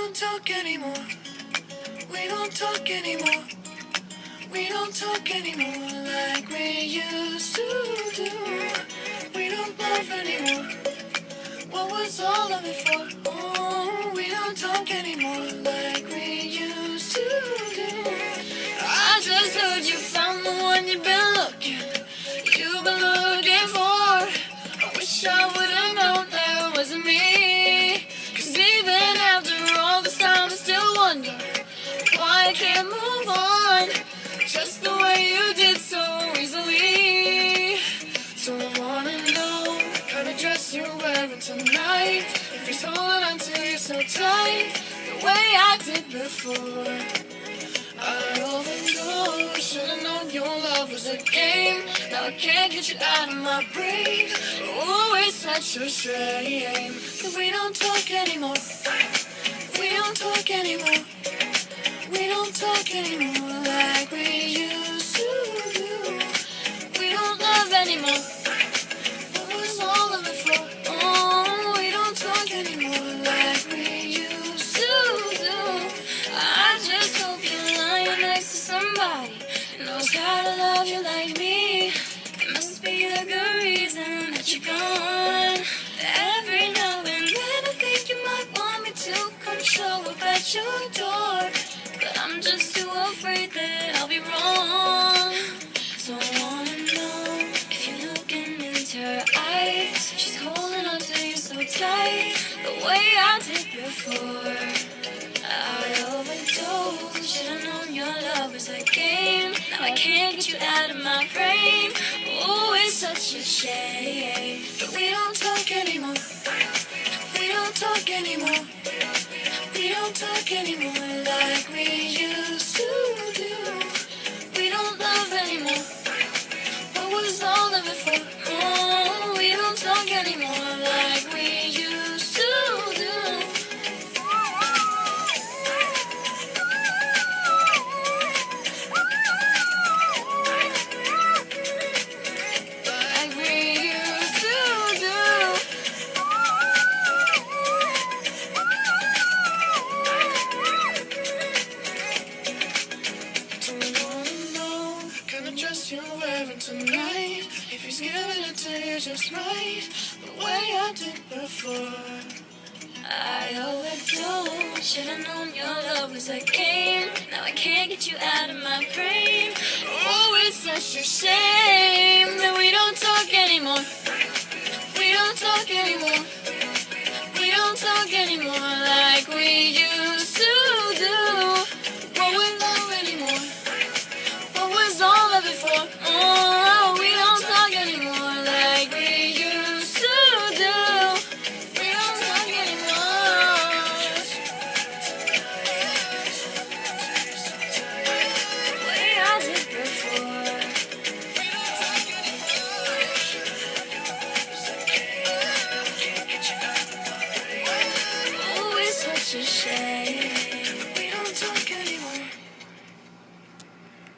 don't talk anymore. We don't talk anymore. We don't talk anymore like we used to do. We don't love anymore. What was all of it for? Oh, we don't talk anymore like we used to do. I just heard you found the one you've been looking for. I wish I would've known that it wasn't me. 'Cause even after all this time I still wonder why I can't move on just the way you did so easily. So I wanna know what kind of dress you're wearing tonight. If he's holding on to you so tight the way I did before. I overdosed, should've known your love was a game. Now I can't get you out of my brain. Oh, it's such a shame that we don't talk anymore. We don't talk anymore. We don't talk anymore like we used to do. We don't love anymore. What was all of it for? Oh, we don't talk anymore like we used to do. I just hope you're lying next to somebody who knows how to love you like me. It must be a good reason that you're gone. Every now and then I think you might want me to come show up at your door, but I'm just too afraid that I'll be wrong. So I wanna know if you're looking into her eyes. She's holding on to you so tight the way I did before. I overdosed, should've known your love was a game. Now I can't get you out of my brain. Oh, it's such a shame that we don't talk anymore. We don't talk anymore. We don't talk anymore like we used to do. We don't love anymore. What was all of it for? Oh, we don't talk anymore like we used to do. Like we used to do. Don't wanna know what kind of dress you're wearing tonight. If he's giving it to you just right, the way I did before. I overdosed, should've known your love was a game. Now I can't get you out of my brain. Oh, it's such a shame that we don't talk anymore. We don't talk anymore.